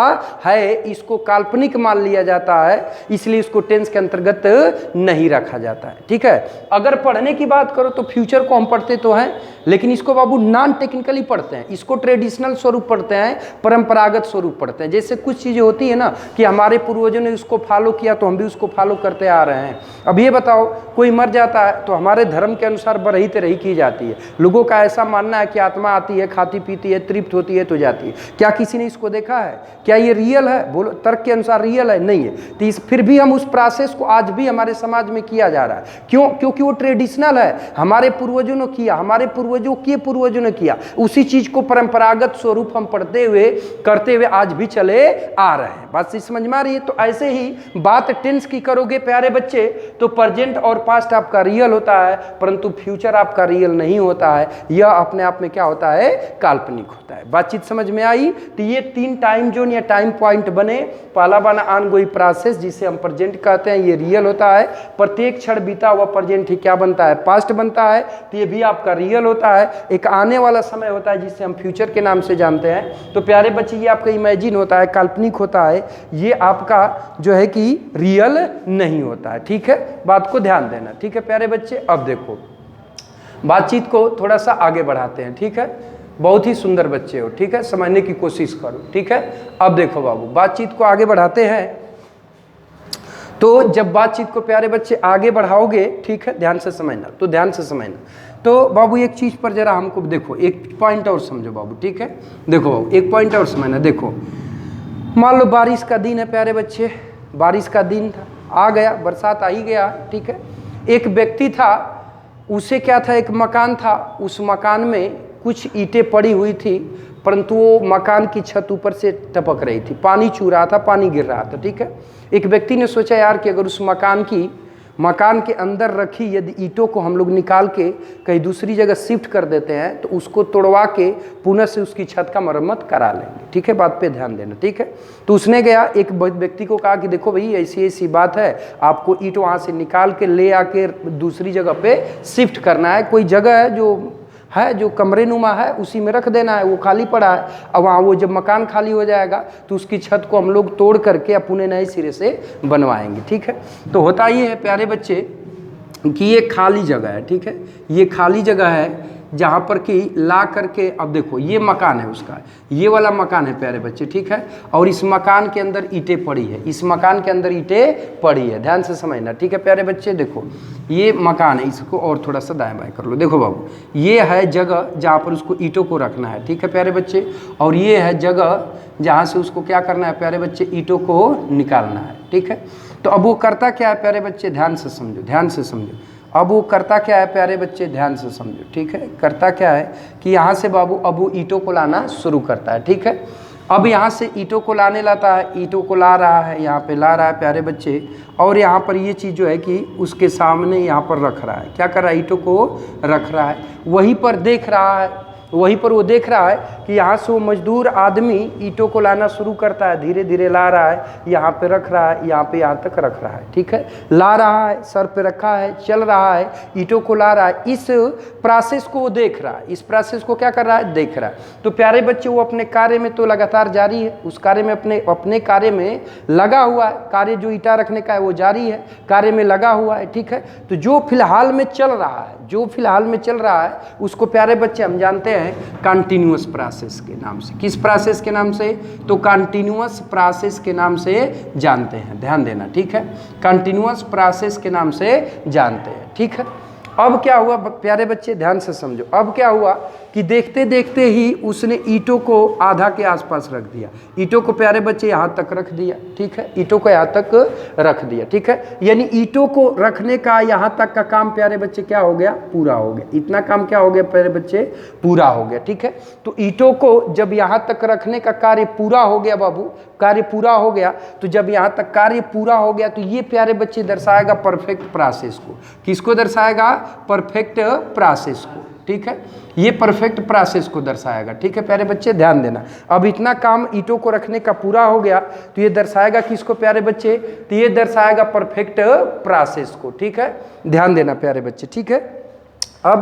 A: है, इसको काल्पनिक मान लिया जाता है, इसलिए इसको टेंस के अंतर्गत नहीं रखा जाता है। ठीक है, अगर पढ़ने की बात करो तो फ्यूचर को हम पढ़ते तो हैं, लेकिन इसको बाबू नॉन टेक्निकली पढ़ते हैं, इसको ट्रेडिशनल स्वरूप पढ़ते हैं, परंपरागत स्वरूप पढ़ते हैं। जैसे कुछ चीजें होती है ना कि हमारे पूर्वजों ने उसको फॉलो किया तो हम भी उसको फॉलो करते आ रहे हैं। अब ये बताओ, कोई मर जाता है तो हमारे धर्म के अनुसार बरही तेरही की जाती है, लोगों का ऐसा मानना है कि आत्मा आती है, खाती पीती है, तृप्त होती है तो जाती है। क्या किसी ने इसको देखा है, क्या ये रियल है, बोलो तर्क के अनुसार रियल है, नहीं है। तो फिर भी हम उस प्रोसेस को आज भी हमारे समाज में किया जा रहा है, क्यों, क्योंकि वो ट्रेडिशनल है, हमारे पूर्वजों ने किया, हमारे पूर्वजों के पूर्वजों ने किया, उसी चीज को परंपरागत स्वरूप हम पढ़ते हुए करते हुए आज भी चले आ रहे हैं। बात समझ में आ रही है। तो ऐसे ही बात टेंस की करोगे प्यारे बच्चे, तो प्रेजेंट और पास्ट आपका रियल होता है, परंतु फ्यूचर आपका रियल नहीं होता है, यह अपने आप में क्या होता है, काल्पनिक होता है। बातचीत समझ में आई। तो ये 3 टाइम जोन या टाइम पॉइंट बने। पहला बना ऑनगोइंग प्रोसेस जिसे हम प्रेजेंट कहते हैं, ये रियल होता है, प्रत्येक क्षण बीता हुआ प्रेजेंट ही क्या बनता है, पास्ट बनता है, तो ये भी आपका रियल होता है। एक आने वाला समय होता है जिसे हम फ्यूचर के नाम से जानते हैं। तो प्यारे बच्चे ये आपका इमेजिन होता है, काल्पनिक होता है, ये आपका जो है कि रियल नहीं होता है। ठीक है, बात को ध्यान देना। ठीक है प्यारे बच्चे, अब देखो बातचीत को थोड़ा सा आगे बढ़ाते हैं। ठीक है, बहुत ही सुंदर बच्चे हो, ठीक है, समझने की कोशिश करो, ठीक है। अब देखो बाबू, बातचीत को आगे बढ़ाते हैं। तो जब बातचीत को प्यारे बच्चे आगे बढ़ाओगे, ठीक है, ध्यान से समझना, तो ध्यान से समझना। तो बाबू एक चीज़ पर जरा हमको देखो, एक पॉइंट और समझो बाबू, ठीक है। देखो बाबू एक पॉइंट और समझना। देखो मान लो बारिश का दिन है प्यारे बच्चे, बारिश का दिन था, आ गया, बरसात आ ही गया, ठीक है। एक व्यक्ति था, उसे क्या था, एक मकान था, उस मकान में कुछ ईंटें पड़ी हुई थी, परंतु वो मकान की छत ऊपर से टपक रही थी, पानी छू रहा था, पानी गिर रहा था, ठीक है। एक व्यक्ति ने सोचा यार कि अगर उस मकान के अंदर रखी यदि ईंटों को हम लोग निकाल के कहीं दूसरी जगह शिफ्ट कर देते हैं तो उसको तोड़वा के पुनः से उसकी छत का मरम्मत करा लेंगे, ठीक है, बात पे ध्यान देना, ठीक है। तो उसने गया, एक व्यक्ति को कहा कि देखो भाई ऐसी ऐसी बात है, आपको ईंट वहाँ से निकाल के ले आके दूसरी जगह पे शिफ्ट करना है, कोई जगह है जो कमरे नुमा है उसी में रख देना है, वो खाली पड़ा है। अब वहाँ वो जब मकान खाली हो जाएगा तो उसकी छत को हम लोग तोड़ करके अपने नए सिरे से बनवाएंगे, ठीक है। तो होता ये है प्यारे बच्चे कि ये खाली जगह है, ठीक है, ये खाली जगह है जहाँ पर कि ला करके, अब देखो ये मकान है उसका, ये वाला मकान है प्यारे बच्चे, ठीक है, और इस मकान के अंदर ईंटें पड़ी है, इस मकान के अंदर ईंटें पड़ी है, ध्यान से समझना, ठीक है प्यारे बच्चे। देखो ये मकान है, इसको और थोड़ा सा दाएं बाएं कर लो। देखो बाबू ये है जगह जहाँ पर उसको ईंटों को रखना है, ठीक है प्यारे बच्चे, और ये है जगह जहाँ से उसको क्या करना है प्यारे बच्चे, ईंटों को निकालना है, ठीक है। तो अब वो करता क्या है प्यारे बच्चे, ध्यान से समझो, ध्यान से समझो। अब वो करता क्या है प्यारे बच्चे, ध्यान से समझो, ठीक है। करता क्या है कि यहाँ से बाबू अब वो ईंटों को लाना शुरू करता है, ठीक है। अब यहाँ से ईंटों को लाने लाता है, ईंटों को ला रहा है, यहाँ पे ला रहा है प्यारे बच्चे, और यहाँ पर ये चीज़ जो है कि उसके सामने यहाँ पर रख रहा है, क्या कर रहा है, ईंटों को रख रहा है, वहीं पर देख रहा है, वहीं पर वो देख रहा है कि यहाँ से वो मजदूर आदमी ईंटों को लाना शुरू करता है, धीरे धीरे ला रहा है, यहाँ पे रख रहा है, यहाँ पे यहाँ तक रख रहा है, ठीक है, ला रहा है, सर पे रखा है, चल रहा है, ईंटों को ला रहा है, इस प्रोसेस को वो देख रहा है, इस प्रोसेस को क्या कर रहा है, देख रहा है। तो प्यारे बच्चे वो अपने कार्य में तो लगातार जारी है, उस कार्य में अपने कार्य में लगा हुआ है, कार्य जो ईंटा रखने का है वो जारी है, कार्य में लगा हुआ है, ठीक है। तो जो फिलहाल में चल रहा है, जो फिलहाल में चल रहा है उसको प्यारे बच्चे हम जानते हैं कंटिन्यूअस प्रोसेस के नाम से। किस प्रोसेस के नाम से, तो कंटिन्यूअस प्रोसेस के नाम से जानते हैं, ध्यान देना, ठीक है, कंटिन्यूअस प्रोसेस के नाम से जानते हैं, ठीक है। अब क्या हुआ प्यारे बच्चे, ध्यान से समझो। अब क्या हुआ कि देखते देखते ही उसने ईंटों को आधा के आसपास रख दिया, ईंटों को प्यारे बच्चे यहाँ तक रख दिया, ठीक है, ईंटों को यहाँ तक रख दिया, ठीक है। यानी ईंटों को रखने का यहाँ तक का काम प्यारे बच्चे क्या हो गया, पूरा हो गया, इतना काम क्या हो गया प्यारे बच्चे, पूरा हो गया, ठीक है। तो ईंटों को जब यहाँ तक रखने का कार्य पूरा हो गया बाबू, कार्य पूरा हो गया, तो जब यहाँ तक कार्य पूरा हो गया तो ये प्यारे बच्चे दर्शाएगा परफेक्ट प्रोसेस को। किसको दर्शाएगा, परफेक्ट प्रोसेस को, ठीक है, ये परफेक्ट प्रोसेस को दर्शाएगा, ठीक है प्यारे बच्चे, ध्यान देना। अब इतना काम ईंटों को रखने का पूरा हो गया तो ये दर्शाएगा किसको प्यारे बच्चे, तो ये दर्शाएगा परफेक्ट प्रोसेस को, ठीक है, ध्यान देना प्यारे बच्चे, ठीक है। अब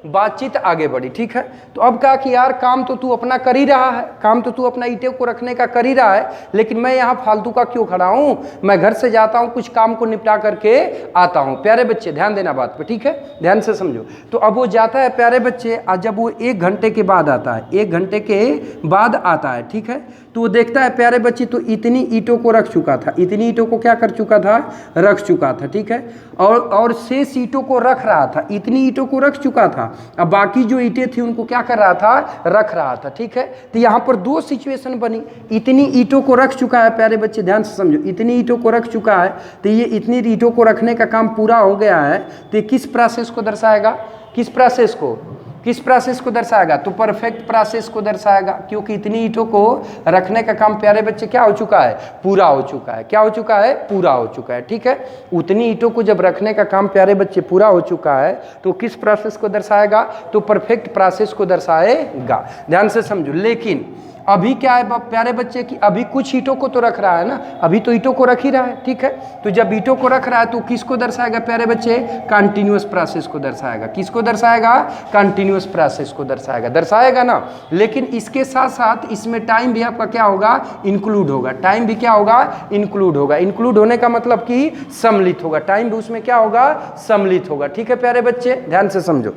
A: बातचीत आगे बढ़ी, ठीक है। तो अब कहा कि यार काम तो तू अपना कर ही रहा है, काम तो तू अपना ईंटों को रखने का कर ही रहा है, लेकिन मैं यहाँ फालतू का क्यों खड़ा हूँ, मैं घर से जाता हूँ, कुछ काम को निपटा करके आता हूँ। प्यारे बच्चे ध्यान देना बात पे, ठीक है, ध्यान से समझो। तो अब वो जाता है प्यारे बच्चे, और जब वो 1 घंटे के बाद आता है, 1 घंटे के बाद आता है, ठीक है, तो वो देखता है प्यारे बच्चे तो इतनी ईंटों को रख चुका था, इतनी ईंटों को क्या कर चुका था, रख चुका था, ठीक है, और शेष ईंटों को रख रहा था, इतनी ईंटों को रख चुका था, अब बाकी जो ईंटें थी उनको क्या कर रहा था, रख रहा था, ठीक है। तो यहाँ पर 2 सिचुएशन बनी, इतनी ईंटों को रख चुका है प्यारे बच्चे, ध्यान से समझो, इतनी ईंटों को रख चुका है, तो ये इतनी ईंटों को रखने का काम पूरा हो गया है, तो ये किस प्रोसेस को दर्शाएगा, किस प्रोसेस को, किस प्रोसेस को दर्शाएगा, तो परफेक्ट प्रोसेस को दर्शाएगा, क्योंकि इतनी ईंटों को रखने का काम प्यारे बच्चे क्या हो चुका है, पूरा हो चुका है, क्या हो चुका है, पूरा हो चुका है, ठीक है। उतनी ईंटों को जब रखने का काम प्यारे बच्चे पूरा हो चुका है तो किस प्रोसेस को दर्शाएगा, तो परफेक्ट प्रोसेस को दर्शाएगा, ध्यान से समझो। लेकिन अभी क्या है प्यारे बच्चे कि अभी कुछ ईंटों को तो रख रहा है ना, अभी तो ईंटों को रख ही रहा है, ठीक है। तो जब ईंटों को रख रहा है तो किसको दर्शाएगा प्यारे बच्चे, कंटिन्यूअस प्रोसेस को दर्शाएगा, किसको दर्शाएगा, कंटिन्यूअस प्रोसेस को दर्शाएगा, दर्शाएगा ना। लेकिन इसके साथ साथ इसमें टाइम भी आपका क्या होगा, इंक्लूड होगा, टाइम भी क्या होगा, इंक्लूड होगा। इंक्लूड होने का मतलब कि सम्मिलित होगा, टाइम भी उसमें क्या होगा, सम्मिलित होगा, ठीक है प्यारे बच्चे, ध्यान से समझो।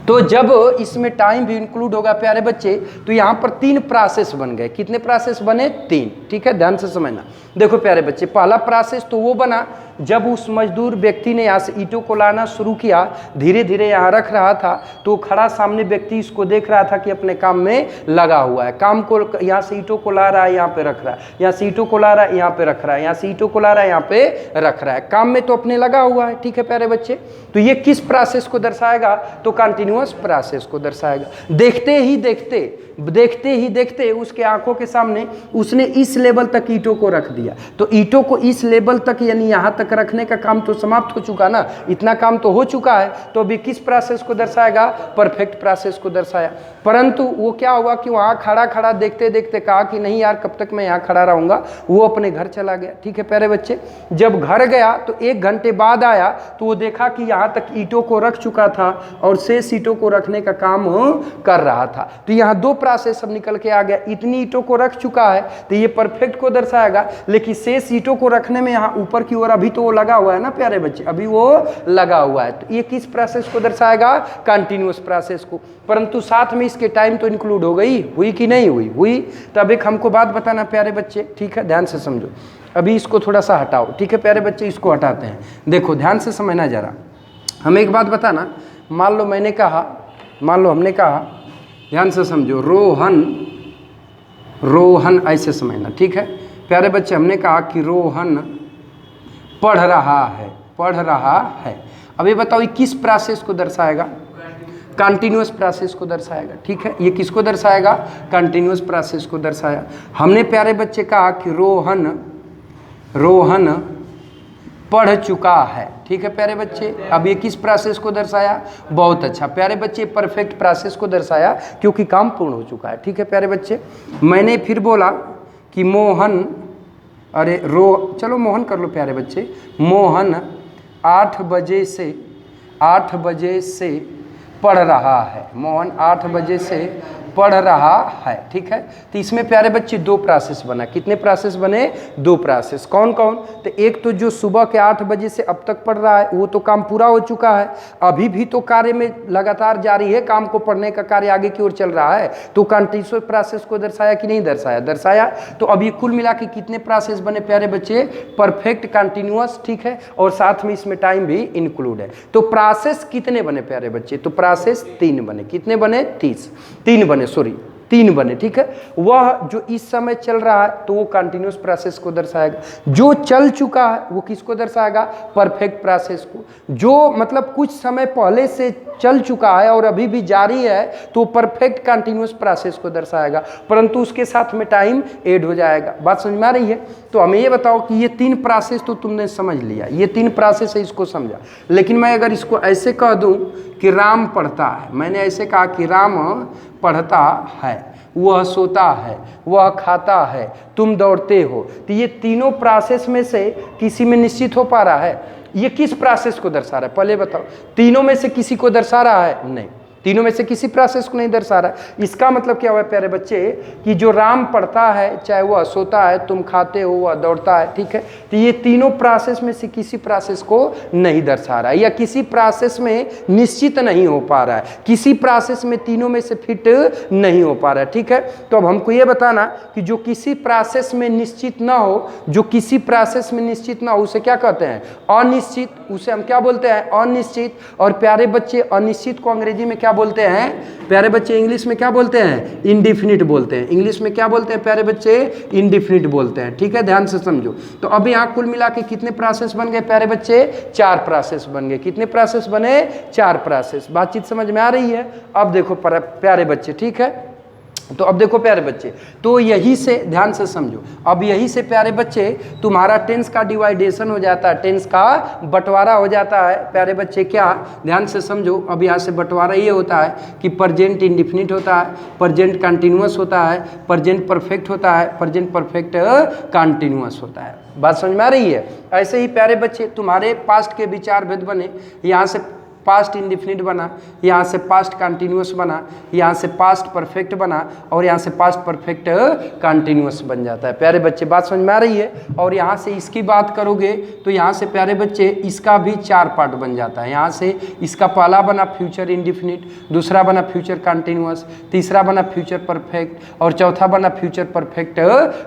A: तो जब इसमें टाइम भी इंक्लूड होगा प्यारे बच्चे, तो यहाँ पर 3 प्रोसेस बन गए। कितने प्रोसेस बने? 3। ठीक है, ध्यान से समझना। देखो प्यारे बच्चे, पहला प्रोसेस तो वो बना जब उस मजदूर व्यक्ति ने यहाँ से ईंटों को लाना शुरू किया, धीरे धीरे यहाँ रख रहा था, तो खड़ा सामने व्यक्ति इसको देख रहा था कि अपने काम में लगा हुआ है। काम को यहाँ से ईंटों को ला रहा है, यहाँ पे रख रहा है, यहाँ से ईंटों को ला रहा है, यहाँ पे रख रहा है, यहाँ से ईंटों को ला रहा है, यहाँ पे रख रहा है। काम में तो अपने लगा हुआ है। ठीक है प्यारे बच्चे, तो ये किस प्रोसेस को दर्शाएगा? तो कंटिन्यूअस प्रोसेस को दर्शाएगा। देखते ही देखते उसके आंखों के सामने उसने इस लेवल तक ईंटों को रख दिया। तो ईंटों को इस लेवल तक यानी यहाँ तक रखने का काम तो समाप्त हो चुका ना, इतना काम तो हो चुका है। तो अभी किस प्रोसेस को दर्शाएगा? परफेक्ट प्रोसेस को दर्शाया। परंतु वो क्या हुआ कि वहाँ खड़ा खड़ा देखते देखते कहा कि नहीं यार, कब तक मैं यहाँ खड़ा रहूँगा। वो अपने घर चला गया। ठीक है प्यारे बच्चे, जब घर गया तो 1 घंटे बाद आया तो वो देखा कि यहाँ तक ईंटों को रख चुका था और शेष ईंटों को रखने का काम कर रहा था। तो यहाँ 2 प्रोसेस सब निकल के आ गया। इतनी ईंटों को रख चुका है तो ये परफेक्ट को दर्शाएगा, लेकिन शेष ईंटों को रखने में यहाँ ऊपर की ओर अभी तो वो लगा हुआ है ना प्यारे बच्चे, अभी वो लगा हुआ है। तो ये किस प्रोसेस को दर्शाएगा? कंटिन्यूअस प्रोसेस को। परंतु साथ में इसके टाइम तो इंक्लूड हो गई, हुई कि नहीं हुई? हुई। तो अब एक हमको बात बताना प्यारे बच्चे, ठीक है, ध्यान से समझो। अभी इसको थोड़ा सा हटाओ। ठीक है प्यारे बच्चे, इसको हटाते हैं। देखो ध्यान से समझना जरा। हमें एक बात बताना, मान लो हमने कहा, ध्यान से समझो, रोहन ऐसे समझना। ठीक है प्यारे बच्चे, हमने कहा कि रोहन पढ़ रहा है। अभी बताओ ये किस प्रोसेस को दर्शाएगा? कंटिन्यूअस प्रोसेस को दर्शाएगा। ठीक है, ये किसको दर्शाएगा? कंटिन्यूअस प्रोसेस को दर्शाया। हमने प्यारे बच्चे कहा कि रोहन पढ़ चुका है। ठीक है प्यारे बच्चे, अब ये किस प्रोसेस को दर्शाया? बहुत अच्छा प्यारे बच्चे, परफेक्ट प्रोसेस को दर्शाया, क्योंकि काम पूर्ण हो चुका है। ठीक है प्यारे बच्चे, मैंने फिर बोला कि मोहन, चलो मोहन कर लो प्यारे बच्चे। मोहन 8 बजे से पढ़ रहा है। मोहन 8 बजे से पढ़ रहा है। ठीक है, तो इसमें प्यारे बच्चे 2 प्रोसेस बना। कितने प्रोसेस बने? 2 प्रोसेस। कौन कौन? तो एक तो जो सुबह के 8 बजे से अब तक पढ़ रहा है, वो तो काम पूरा हो चुका है। अभी भी तो कार्य में लगातार जारी है, काम को पढ़ने का कार्य आगे की ओर चल रहा है। तो कंटिन्यूअस प्रोसेस को दर्शाया कि नहीं दर्शाया? दर्शाया। तो अभी कुल मिला के कितने प्रोसेस बने प्यारे बच्चे? Perfect, continuous. ठीक है, और साथ में इसमें टाइम भी इंक्लूड है। तो प्रोसेस कितने बने प्यारे बच्चे? तो प्रोसेस 3 बने। कितने बने? 3 बने। ठीक है, वह जो इस समय चल रहा है तो वो कंटिन्यूअस प्रोसेस को दर्शाएगा। जो चल चुका है वो किसको दर्शाएगा? परफेक्ट प्रोसेस को। जो मतलब कुछ समय पहले से चल चुका है और अभी भी जारी है तो परफेक्ट कंटिन्यूअस प्रोसेस को दर्शाएगा, परंतु उसके साथ में टाइम ऐड हो जाएगा। बात समझ में आ रही है? तो हमें ये बताओ कि ये 3 प्रोसेस तो तुमने समझ लिया, ये 3 प्रोसेस है, इसको समझा। लेकिन मैं अगर इसको ऐसे कह दूं कि राम पढ़ता है, मैंने ऐसे कहा कि राम पढ़ता है, वह सोता है, वह खाता है, तुम दौड़ते हो, तो ये तीनों प्रोसेस में से किसी में निश्चित हो पा रहा है? ये किस प्रोसेस को दर्शा रहा है? पहले बताओ। तीनों में से किसी को दर्शा रहा है? नहीं, तीनों में से किसी प्रोसेस को नहीं दर्शा रहा है। इसका मतलब क्या हुआ प्यारे बच्चे कि जो राम पढ़ता है, चाहे वह सोता है, तुम खाते हो, वह दौड़ता है। ठीक है, तो ये तीनों प्रोसेस में से किसी प्रोसेस को नहीं दर्शा रहा है, या किसी प्रोसेस में निश्चित नहीं हो पा रहा है, किसी प्रोसेस में तीनों में से फिट नहीं हो पा रहा है। ठीक है, तो अब हमको ये बताना कि जो किसी प्रोसेस में निश्चित ना हो, जो किसी प्रोसेस में निश्चित ना हो, उसे क्या कहते हैं? अनिश्चित। उसे हम क्या बोलते हैं? अनिश्चित। और प्यारे बच्चे अनिश्चित को अंग्रेजी में क्या बोलते हैं प्यारे बच्चे? इंग्लिश में क्या बोलते हैं? इंडिफिनिट बोलते हैं। इंग्लिश में क्या बोलते हैं प्यारे बच्चे? इंडिफिनिट बोलते हैं। ठीक है, ध्यान से समझो। तो अब यहाँ कुल मिला के कितने प्रोसेस बन गए प्यारे बच्चे? 4 प्रोसेस बन गए। कितने प्रोसेस बने? 4 प्रोसेस। बातचीत समझ में आ रही है? अब देखो प्यारे बच्चे, ठीक है, तो अब देखो प्यारे बच्चे, तो यही से ध्यान से समझो, अब यही से प्यारे बच्चे तुम्हारा टेंस का डिवाइडेशन हो जाता है, टेंस का बंटवारा हो जाता है प्यारे बच्चे। क्या? ध्यान से समझो, अब यहाँ से बंटवारा ये होता है कि प्रेजेंट इंडिफिनिट होता है, प्रेजेंट कंटिन्यूअस होता है, प्रेजेंट परफेक्ट होता है, प्रेजेंट परफेक्ट कंटिन्यूअस होता है। बात समझ में आ रही है? ऐसे ही प्यारे बच्चे तुम्हारे पास्ट के विचार भेद बने, यहाँ से पास्ट इंडिफिनिट बना, यहाँ से पास्ट कंटिन्यूअस बना, यहाँ से पास्ट परफेक्ट बना और यहाँ से पास्ट परफेक्ट कंटिन्यूअस बन जाता है। प्यारे बच्चे बात समझ में आ रही है? और यहाँ से इसकी बात करोगे तो यहाँ से प्यारे बच्चे इसका भी 4 पार्ट बन जाता है। यहाँ से इसका पहला बना फ्यूचर इंडिफिनिट, दूसरा बना फ्यूचर कंटिन्यूअस, तीसरा बना फ्यूचर परफेक्ट और चौथा बना फ्यूचर परफेक्ट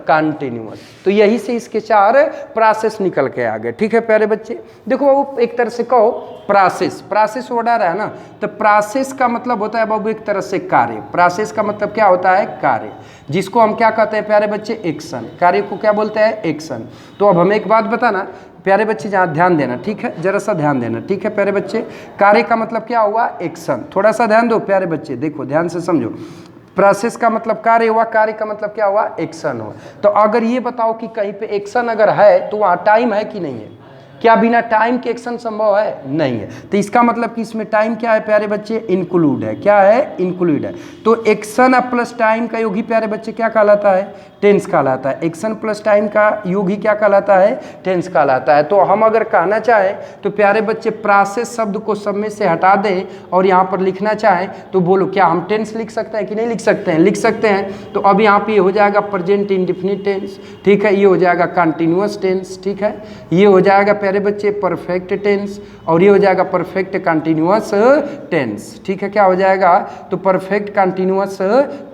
A: कंटिन्यूअस। तो यही से इसके 4 प्रोसेस निकल के आ गए। ठीक है प्यारे बच्चे, देखो बाबू एक तरह से कहो प्रोसेस वर्ड आ रहा है ना, तो प्रोसेस का मतलब होता है बाबू एक तरह से कार्य। प्रोसेस का मतलब क्या होता है? कार्य, जिसको हम क्या कहते हैं प्यारे बच्चे? एक्शन। कार्य को क्या बोलते हैं? एक्शन। तो अब हमें एक बात बताना प्यारे बच्चे, जहाँ ध्यान देना, ठीक है, जरा सा ध्यान देना, ठीक है प्यारे बच्चे। कार्य का मतलब क्या हुआ? एक्शन। थोड़ा सा ध्यान दो प्यारे बच्चे, देखो ध्यान से समझो। प्रोसेस का मतलब कार्य हुआ, कार्य का मतलब क्या हुआ? एक्शन हुआ। तो अगर ये बताओ कि कहीं पे एक्शन अगर है तो वहाँ टाइम है कि नहीं है? क्या बिना टाइम के एक्शन संभव है? नहीं है। तो इसका मतलब कि इसमें टाइम क्या है प्यारे बच्चे? इंक्लूड है। क्या है? इंक्लूड है। तो एक्शन प्लस टाइम का योग ही प्यारे बच्चे क्या कहलाता है? टेंस कहलाता है। एक्शन प्लस टाइम का योग ही क्या कहलाता है? टेंस कहलाता है। तो हम अगर कहना चाहें तो प्यारे बच्चे प्रोसेस शब्द को सब में से हटा दें और यहाँ पर लिखना चाहें तो बोलो क्या हम टेंस लिख सकते हैं कि नहीं लिख सकते हैं? लिख सकते हैं। तो अब यहाँ पे ये हो जाएगा प्रेजेंट इंडिफिनिट टेंस, ठीक है, ये हो जाएगा कंटिन्यूअस टेंस, ठीक है, ये हो जाएगा प्यारे बच्चे परफेक्ट टेंस और ये हो जाएगा परफेक्ट कंटिन्यूअस टेंस। ठीक है, क्या हो जाएगा? तो परफेक्ट कंटिन्यूअस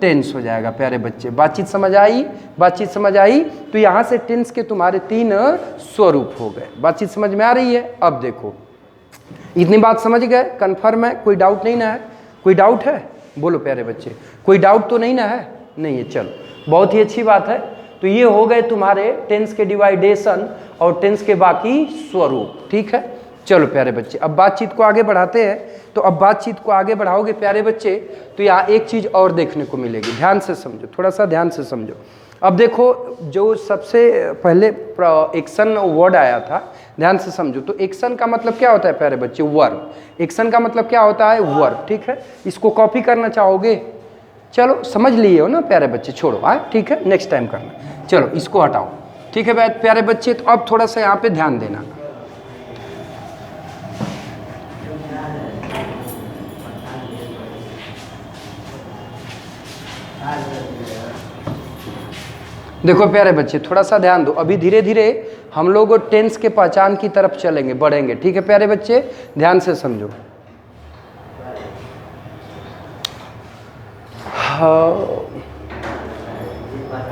A: टेंस हो जाएगा प्यारे बच्चे। बातचीत समझ आई? बातचीत समझ आई? तो यहाँ से टेंस के तुम्हारे 3 स्वरूप हो गए। बातचीत समझ में आ रही है? अब देखो इतनी बात समझ गए, कन्फर्म है, कोई डाउट नहीं ना है? कोई डाउट है? बोलो प्यारे बच्चे, कोई डाउट तो नहीं ना है? नहीं है, चलो बहुत ही अच्छी बात है। तो ये हो गए तुम्हारे टेंस के डिवाइडेशन और टेंस के बाकी स्वरूप। ठीक है, चलो प्यारे बच्चे अब बातचीत को आगे बढ़ाते हैं। तो अब बातचीत को आगे बढ़ाओगे प्यारे बच्चे तो यहाँ एक चीज़ और देखने को मिलेगी, ध्यान से समझो, थोड़ा सा ध्यान से समझो। अब देखो जो सबसे पहले एक्शन वर्ड आया था, ध्यान से समझो। तो एक्शन का मतलब क्या होता है प्यारे बच्चे? वर्ब। एक्शन का मतलब क्या होता है? वर्ब। ठीक है, इसको कॉपी करना चाहोगे? चलो समझ लिए हो ना प्यारे बच्चे, छोड़ो हाँ, ठीक है, नेक्स्ट टाइम करना। चलो इसको हटाओ, ठीक है प्यारे बच्चे। तो अब थोड़ा सा यहाँ पे ध्यान देना। देखो प्यारे बच्चे थोड़ा सा ध्यान दो, अभी धीरे धीरे हम लोग टेंस के पहचान की तरफ चलेंगे, बढ़ेंगे। ठीक है प्यारे बच्चे, ध्यान से समझो। हाँ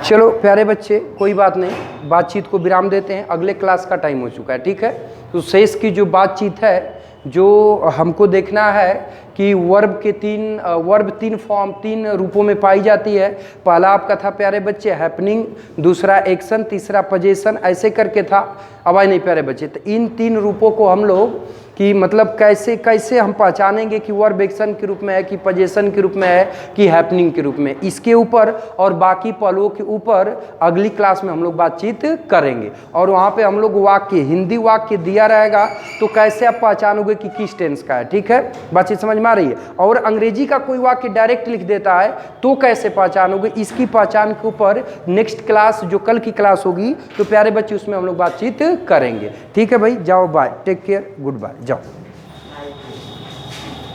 A: चलो प्यारे बच्चे कोई बात नहीं, बातचीत को विराम देते हैं, अगले क्लास का टाइम हो चुका है। ठीक है, तो शेष की जो बातचीत है, जो हमको देखना है कि वर्ब के 3 फॉर्म 3 रूपों में पाई जाती है। पहला आपका था प्यारे बच्चे हैपनिंग, दूसरा एक्शन, तीसरा पोजीशन, ऐसे करके था। अब आए नहीं प्यारे बच्चे, तो इन 3 रूपों को हम लोग कि मतलब कैसे कैसे हम पहचानेंगे कि वर्ब एक्शन के रूप में है कि पोजीशन के रूप में है कि हैपनिंग के रूप में, इसके ऊपर और बाकी पहलुओं के ऊपर अगली क्लास में हम लोग बातचीत करेंगे। और वहाँ पे हम लोग वाक्य, हिंदी वाक्य दिया रहेगा तो कैसे आप पहचानोगे कि किस टेंस का है। ठीक है, बातचीत समझ में आ रही है? और अंग्रेजी का कोई वाक्य डायरेक्ट लिख देता है तो कैसे पहचानोगे, इसकी पहचान के ऊपर नेक्स्ट क्लास जो कल की क्लास होगी तो प्यारे बच्चे उसमें हम लोग बातचीत करेंगे। ठीक है भाई, जाओ bye, take care, good bye, जाओ।